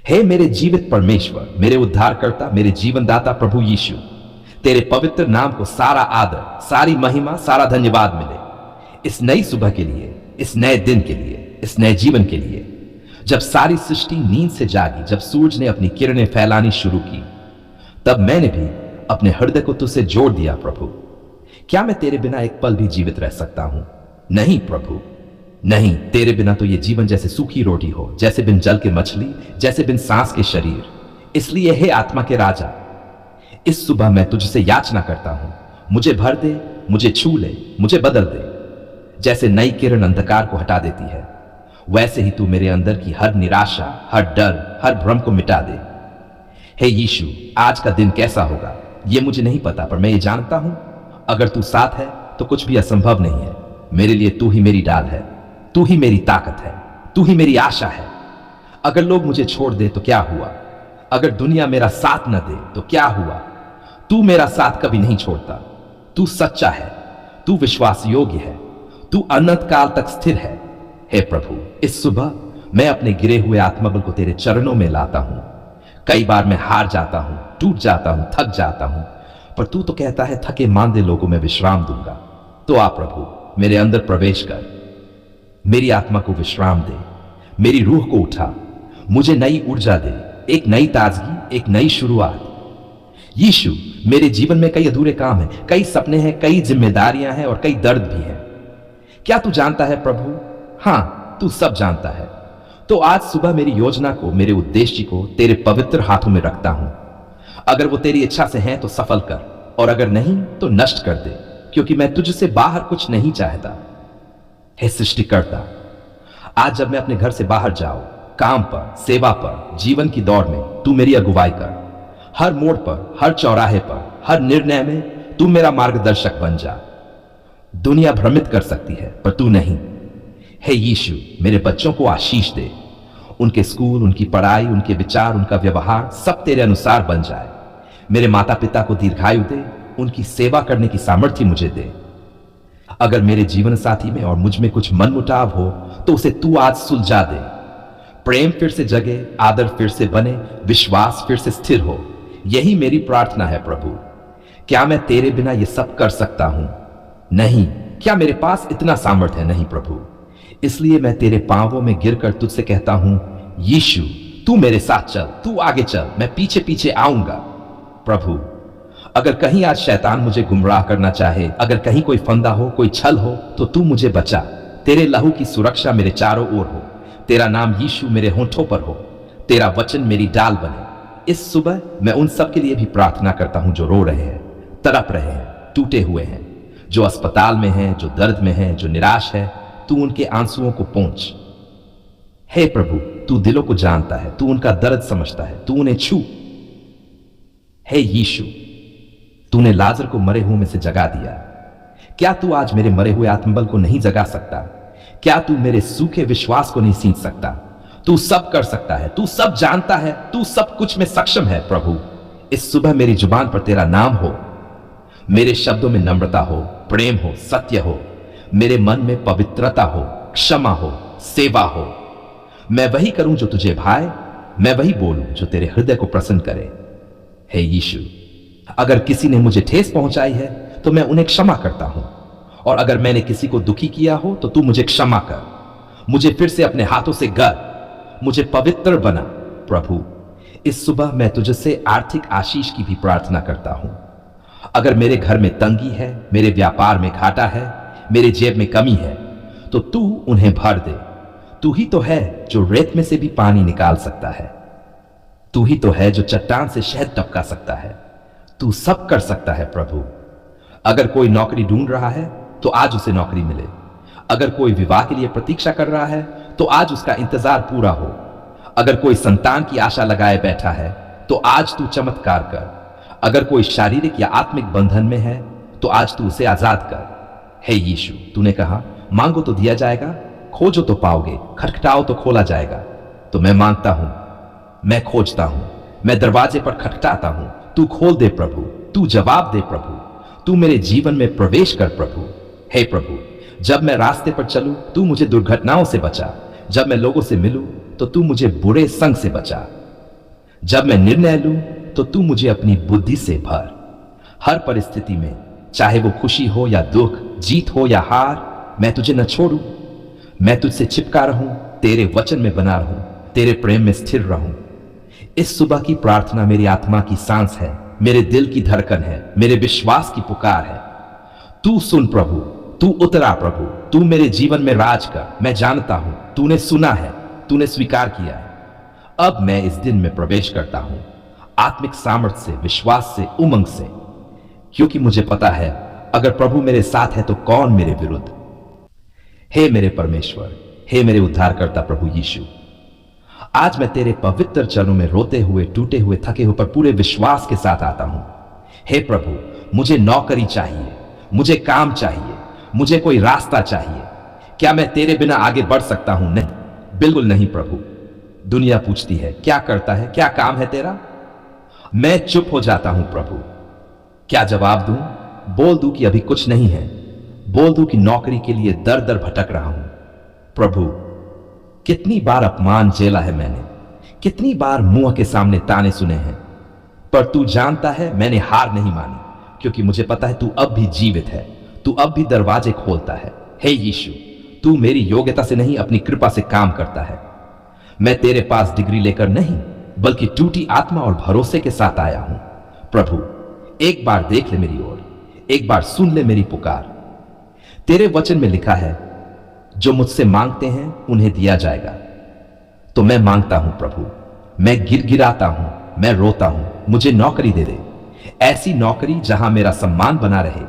हे मेरे जीवित परमेश्वर, मेरे उद्धारकर्ता, मेरे जीवनदाता प्रभु यीशु, तेरे पवित्र नाम को सारा आदर, सारी महिमा, सारा धन्यवाद मिले इस नई सुबह के लिए, इस नए दिन के लिए, इस नए जीवन के लिए। जब सारी सृष्टि नींद से जागी, जब सूरज ने अपनी किरणें फैलानी शुरू की, तब मैंने भी अपने हृदय को तुझसे जोड़ दिया प्रभु। क्या मैं तेरे बिना एक पल भी जीवित रह सकता हूं? नहीं प्रभु, नहीं। तेरे बिना तो ये जीवन जैसे सूखी रोटी हो, जैसे बिन जल के मछली, जैसे बिन सांस के शरीर। इसलिए हे आत्मा के राजा, इस सुबह मैं तुझसे याचना करता हूं, मुझे भर दे, मुझे छू ले, मुझे बदल दे। जैसे नई किरण अंधकार को हटा देती है, वैसे ही तू मेरे अंदर की हर निराशा, हर डर, हर भ्रम को मिटा दे। हे यीशु, आज का दिन कैसा होगा ये मुझे नहीं पता, पर मैं ये जानता हूं, अगर तू साथ है तो कुछ भी असंभव नहीं है। मेरे लिए तू ही मेरी डाल है, तू ही मेरी ताकत है, तू ही मेरी आशा है। अगर लोग मुझे छोड़ दे तो क्या हुआ, अगर दुनिया मेरा साथ न दे तो क्या हुआ, तू मेरा साथ कभी नहीं छोड़ता। तू सच्चा है, तू विश्वास योग्य है, तू अनंत काल तक स्थिर है। हे प्रभु, इस सुबह मैं अपने गिरे हुए आत्मबल को तेरे चरणों में लाता हूं। कई बार मैं हार जाता हूं, टूट जाता हूं, थक जाता हूं, पर तू तो कहता है थके मांदे लोगों में विश्राम दूंगा। तो आ प्रभु, मेरे अंदर प्रवेश कर, मेरी आत्मा को विश्राम दे, मेरी रूह को उठा, मुझे नई ऊर्जा दे, एक नई ताजगी, एक नई शुरुआत। यीशु, मेरे जीवन में कई अधूरे काम हैं, कई सपने हैं, कई जिम्मेदारियां हैं और कई दर्द भी हैं। क्या तू जानता है प्रभु? हां, तू सब जानता है। तो आज सुबह मेरी योजना को, मेरे उद्देश्य को तेरे पवित्र हाथों में रखता हूं। अगर वो तेरी इच्छा से हैं तो सफल कर, और अगर नहीं तो नष्ट कर दे, क्योंकि मैं तुझसे बाहर कुछ नहीं चाहता। हे सृष्टिकर्ता, आज जब मैं अपने घर से बाहर जाऊं, काम पर, सेवा पर, जीवन की दौड़ में तू मेरी अगुवाई कर। हर मोड़ पर, हर चौराहे पर, हर निर्णय में तू मेरा मार्गदर्शक बन जा। दुनिया भ्रमित कर सकती है, पर तू नहीं। हे यीशु, मेरे बच्चों को आशीष दे, उनके स्कूल, उनकी पढ़ाई, उनके विचार, उनका व्यवहार सब तेरे अनुसार बन जाए। मेरे माता पिता को दीर्घायु दे, उनकी सेवा करने की सामर्थ्य मुझे दे। अगर मेरे जीवन साथी में और मुझ में कुछ मनमुटाव हो तो उसे तू आज सुलझा दे। प्रेम फिर से जगे, आदर फिर से बने, विश्वास फिर से स्थिर हो। यही मेरी प्रार्थना है प्रभु। क्या मैं तेरे बिना ये सब कर सकता हूं? नहीं। क्या मेरे पास इतना सामर्थ्य है? नहीं प्रभु। इसलिए मैं तेरे पांवों में गिरकर तुझसे कहता हूं, यीशु, तू मेरे साथ चल, तू आगे चल, मैं पीछे पीछे आऊंगा। प्रभु, अगर कहीं आज शैतान मुझे गुमराह करना चाहे, अगर कहीं कोई फंदा हो, कोई छल हो, तो तू मुझे बचा। तेरे लहू की सुरक्षा मेरे चारों ओर हो, तेरा नाम यीशु मेरे होठों पर हो, तेरा वचन मेरी डाल बने। इस सुबह मैं उन सब के लिए भी प्रार्थना करता हूं जो रो रहे हैं, तड़प रहे हैं, टूटे हुए हैं, जो अस्पताल में हैं, जो दर्द में हैं, जो निराश है। तू उनके आंसुओं को पोंछ। हे प्रभु, तू दिलों को जानता है, तू उनका दर्द समझता है, तू उन्हें छू। हे यीशु, तूने लाजर को मरे हुए में से जगा दिया। क्या तू आज मेरे मरे हुए आत्मबल को नहीं जगा सकता? क्या तू मेरे सूखे विश्वास को नहीं सींच सकता? तू सब कर सकता है, तू सब जानता है, तू सब कुछ में सक्षम है। प्रभु, इस सुबह मेरी जुबान पर तेरा नाम हो, मेरे शब्दों में नम्रता हो, प्रेम हो, सत्य हो, मेरे मन में पवित्रता हो, क्षमा हो, सेवा हो। मैं वही करूं जो तुझे भाए, मैं वही बोलूं जो तेरे हृदय को प्रसन्न करे। हे यीशु, अगर किसी ने मुझे ठेस पहुंचाई है तो मैं उन्हें क्षमा करता हूं, और अगर मैंने किसी को दुखी किया हो तो तू मुझे क्षमा कर। मुझे फिर से अपने हाथों से गर, मुझे पवित्र बना। प्रभु, इस सुबह मैं तुझसे आर्थिक आशीष की भी प्रार्थना करता हूं। अगर मेरे घर में तंगी है, मेरे व्यापार में घाटा है, मेरे जेब में कमी है, तो तू उन्हें भर दे। तू ही तो है जो रेत में से भी पानी निकाल सकता है। तू ही तो है जो चट्टान से शहद टपका सकता है। तू सब कर सकता है प्रभु। अगर कोई नौकरी ढूंढ रहा है तो आज उसे नौकरी मिले। अगर कोई विवाह के लिए प्रतीक्षा कर रहा है तो आज उसका इंतजार पूरा हो। अगर कोई संतान की आशा लगाए बैठा है तो आज तू चमत्कार कर। अगर कोई शारीरिक या आत्मिक बंधन में है तो आज तू उसे आजाद कर। हे यीशु, तूने कहा, मांगो तो दिया जाएगा, खोजो तो पाओगे, खटखटाओ तो खोला जाएगा। तो मैं मांगता हूं, मैं खोजता हूं, मैं दरवाजे पर खटखटाता हूं। तू खोल दे प्रभु, तू जवाब दे प्रभु, तू मेरे जीवन में प्रवेश कर प्रभु। हे प्रभु, जब मैं रास्ते पर चलूं तू मुझे दुर्घटनाओं से बचा। जब मैं लोगों से मिलूं तो तू मुझे बुरे संग से बचा। जब मैं निर्णय लूं तो तू मुझे अपनी बुद्धि से भर। हर परिस्थिति में, चाहे वो खुशी हो या दुख, जीत हो या हार, मैं तुझे न छोड़ूं। मैं तुझसे चिपका रहूं, तेरे वचन में बना रहूं, तेरे प्रेम में स्थिर रहूं। इस सुबह की प्रार्थना मेरी आत्मा की सांस है, मेरे दिल की धड़कन है, मेरे विश्वास की पुकार है। तू सुन प्रभु, तू उतरा प्रभु, तू मेरे जीवन में राज कर। मैं जानता हूं तूने सुना है, तूने स्वीकार किया है। अब मैं इस दिन में प्रवेश करता हूं, आत्मिक सामर्थ्य से, विश्वास से, उमंग से, क्योंकि मुझे पता है अगर प्रभु मेरे साथ है तो कौन मेरे विरुद्ध। हे मेरे परमेश्वर, हे मेरे उद्धारकर्ता प्रभु यीशु, आज मैं तेरे पवित्र चरणों में रोते हुए, टूटे हुए, थके हुए पर पूरे विश्वास के साथ आता हूं। हे प्रभु, मुझे नौकरी चाहिए, मुझे काम चाहिए, मुझे कोई रास्ता चाहिए। क्या मैं तेरे बिना आगे बढ़ सकता हूं? नहीं, बिल्कुल नहीं प्रभु। दुनिया पूछती है क्या करता है, क्या काम है तेरा? मैं चुप हो जाता हूं प्रभु। क्या जवाब दूं? बोल दूं कि अभी कुछ नहीं है? बोल दूं कि नौकरी के लिए दर दर भटक रहा हूं? प्रभु, कितनी बार अपमान झेला है मैंने, कितनी बार मुंह के सामने ताने सुने हैं, पर तू जानता है मैंने हार नहीं मानी, क्योंकि मुझे पता है तू अब भी जीवित है, तू अब भी दरवाजे खोलता है। हे यीशु, तू मेरी योग्यता से नहीं, अपनी कृपा से काम करता है। मैं तेरे पास डिग्री लेकर नहीं, बल्कि टूटी आत्मा और भरोसे के साथ आया हूं। प्रभु, एक बार देख ले मेरी ओर, एक बार सुन ले मेरी पुकार। तेरे वचन में लिखा है, जो मुझसे मांगते हैं उन्हें दिया जाएगा। तो मैं मांगता हूं प्रभु, मैं गिड़गिड़ाता हूं, मैं रोता हूं, मुझे नौकरी दे दे। ऐसी नौकरी जहां मेरा सम्मान बना रहे,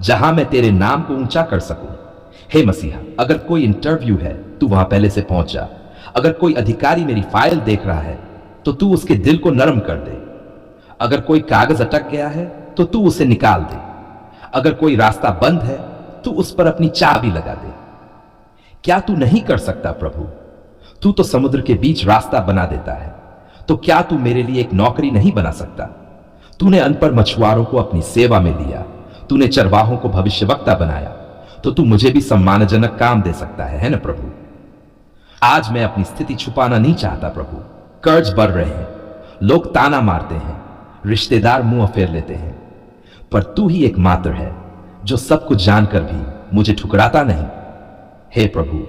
जहां मैं तेरे नाम को ऊंचा कर सकूं। हे मसीहा, अगर कोई इंटरव्यू है तू वहां पहले से पहुंच जा। अगर कोई अधिकारी मेरी फाइल देख रहा है तो तू उसके दिल को नरम कर दे। अगर कोई कागज अटक गया है तो तू उसे निकाल दे। अगर कोई रास्ता बंद है तो उस पर अपनी चाबी लगा दे। क्या तू नहीं कर सकता प्रभु? तू तो समुद्र के बीच रास्ता बना देता है, तो क्या तू मेरे लिए एक नौकरी नहीं बना सकता? तूने अनपढ़ मछुआरों को अपनी सेवा में लिया, तूने चरवाहों को भविष्यवक्ता बनाया, तो तू मुझे भी सम्मानजनक काम दे सकता है ना प्रभु? आज मैं अपनी स्थिति छुपाना नहीं चाहता प्रभु। कर्ज बढ़ रहे हैं, लोग ताना मारते हैं, रिश्तेदार मुंह फेर लेते हैं, पर तू ही एकमात्र है जो सब कुछ जानकर भी मुझे ठुकराता नहीं। हे प्रभु,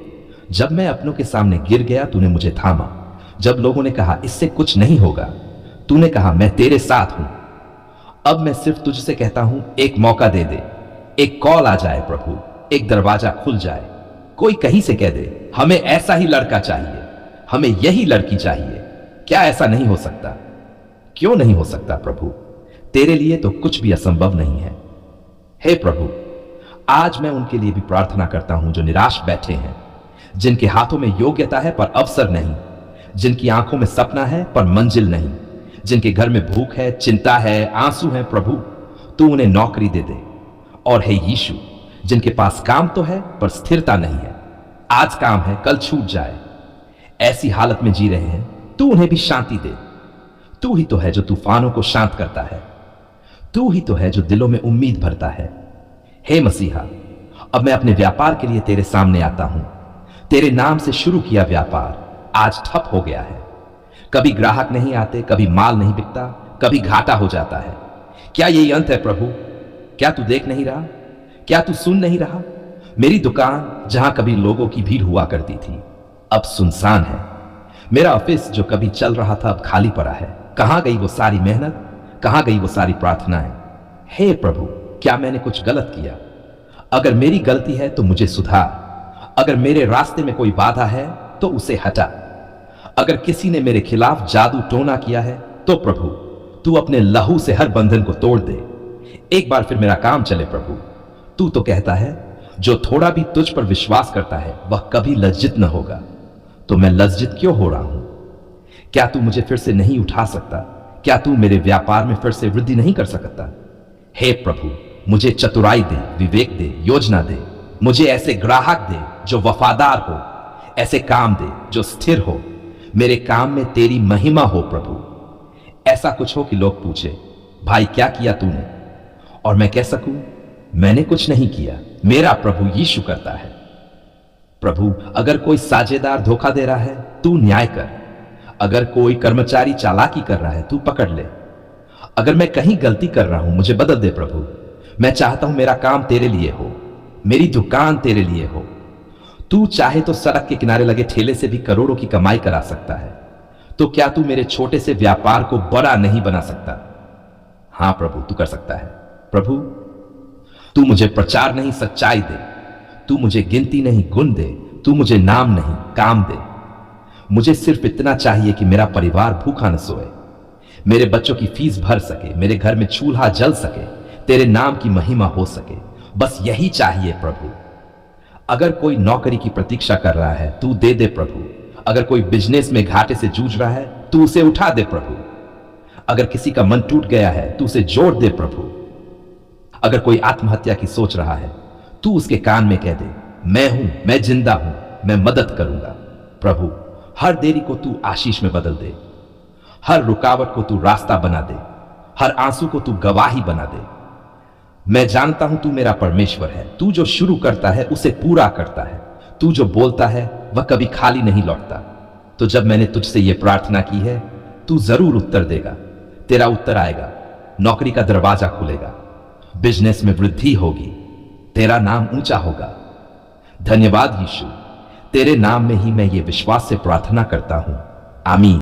जब मैं अपनों के सामने गिर गया तूने मुझे थामा। जब लोगों ने कहा इससे कुछ नहीं होगा, तूने कहा मैं तेरे साथ हूं। अब मैं सिर्फ तुझसे कहता हूं, एक मौका दे दे, एक कॉल आ जाए प्रभु, एक दरवाजा खुल जाए। कोई कहीं से कह दे हमें ऐसा ही लड़का चाहिए, हमें यही लड़की चाहिए। क्या ऐसा नहीं हो सकता? क्यों नहीं हो सकता प्रभु? तेरे लिए तो कुछ भी असंभव नहीं है। हे प्रभु, आज मैं उनके लिए भी प्रार्थना करता हूं जो निराश बैठे हैं, जिनके हाथों में योग्यता है पर अवसर नहीं, जिनकी आंखों में सपना है पर मंजिल नहीं, जिनके घर में भूख है, चिंता है, आंसू है। प्रभु, तू उन्हें नौकरी दे दे। और हे यीशु, जिनके पास काम तो है पर स्थिरता नहीं है, आज काम है कल छूट जाए, ऐसी हालत में जी रहे हैं, तू उन्हें भी शांति दे। तू ही तो है जो तूफानों को शांत करता है, तू ही तो है जो दिलों में उम्मीद भरता है। हे मसीहा, अब मैं अपने व्यापार के लिए तेरे सामने आता हूं। तेरे नाम से शुरू किया व्यापार आज ठप हो गया है। कभी ग्राहक नहीं आते, कभी माल नहीं बिकता, कभी घाटा हो जाता है। क्या यही अंत है प्रभु? क्या तू देख नहीं रहा? क्या तू सुन नहीं रहा? मेरी दुकान जहां कभी लोगों की भीड़ हुआ करती थी, अब सुनसान है। मेरा ऑफिस जो कभी चल रहा था अब खाली पड़ा है। कहां गई वो सारी मेहनत? कहां गई वो सारी प्रार्थनाएं? हे प्रभु, क्या मैंने कुछ गलत किया? अगर मेरी गलती है तो मुझे सुधार। अगर मेरे रास्ते में कोई बाधा है तो उसे हटा। अगर किसी ने मेरे खिलाफ जादू टोना किया है तो प्रभु, तू अपने लहू से हर बंधन को तोड़ दे। एक बार फिर मेरा काम चले प्रभु। तू तो कहता है जो थोड़ा भी तुझ पर विश्वास करता है वह कभी लज्जित न होगा। तो मैं लज्जित क्यों हो रहा हूं? क्या तू मुझे फिर से नहीं उठा सकता? क्या तू मेरे व्यापार में फिर से वृद्धि नहीं कर सकता? हे प्रभु, मुझे चतुराई दे, विवेक दे, योजना दे। मुझे ऐसे ग्राहक दे जो वफादार हो, ऐसे काम दे जो स्थिर हो। मेरे काम में तेरी महिमा हो प्रभु। ऐसा कुछ हो कि लोग पूछे, भाई क्या किया तूने? और मैं कह सकूं, मैंने कुछ नहीं किया, मेरा प्रभु यीशु करता है। प्रभु, अगर कोई साझेदार धोखा दे रहा है, तू न्याय कर। अगर कोई कर्मचारी चालाकी कर रहा है तू पकड़ ले। अगर मैं कहीं गलती कर रहा हूं मुझे बदल दे प्रभु। मैं चाहता हूं मेरा काम तेरे लिए हो, मेरी दुकान तेरे लिए हो। तू चाहे तो सड़क के किनारे लगे ठेले से भी करोड़ों की कमाई करा सकता है, तो क्या तू मेरे छोटे से व्यापार को बड़ा नहीं बना सकता? हां प्रभु, तू कर सकता है। प्रभु, तू मुझे प्रचार नहीं सच्चाई दे, तू मुझे गिनती नहीं गुण दे, तू मुझे नाम नहीं काम दे। मुझे सिर्फ इतना चाहिए कि मेरा परिवार भूखा न सोए, मेरे बच्चों की फीस भर सके, मेरे घर में चूल्हा जल सके, तेरे नाम की महिमा हो सके। बस यही चाहिए प्रभु। अगर कोई नौकरी की प्रतीक्षा कर रहा है तू दे दे प्रभु। अगर कोई बिजनेस में घाटे से जूझ रहा है तू उसे उठा दे प्रभु। अगर किसी का मन टूट गया है तू उसे जोड़ दे प्रभु। अगर कोई आत्महत्या की सोच रहा है तू उसके कान में कह दे, मैं हूं, मैं जिंदा हूं, मैं मदद करूंगा। प्रभु, हर देरी को तू आशीष में बदल दे, हर रुकावट को तू रास्ता बना दे, हर आंसू को तू गवाही बना दे। मैं जानता हूं तू मेरा परमेश्वर है, तू जो शुरू करता है उसे पूरा करता है, तू जो बोलता है वह कभी खाली नहीं लौटता। तो जब मैंने तुझसे यह प्रार्थना की है तू जरूर उत्तर देगा। तेरा उत्तर आएगा, नौकरी का दरवाजा खुलेगा, बिजनेस में वृद्धि होगी, तेरा नाम ऊंचा होगा। धन्यवाद यीशु, तेरे नाम में ही मैं ये विश्वास से प्रार्थना करता हूं, आमीन।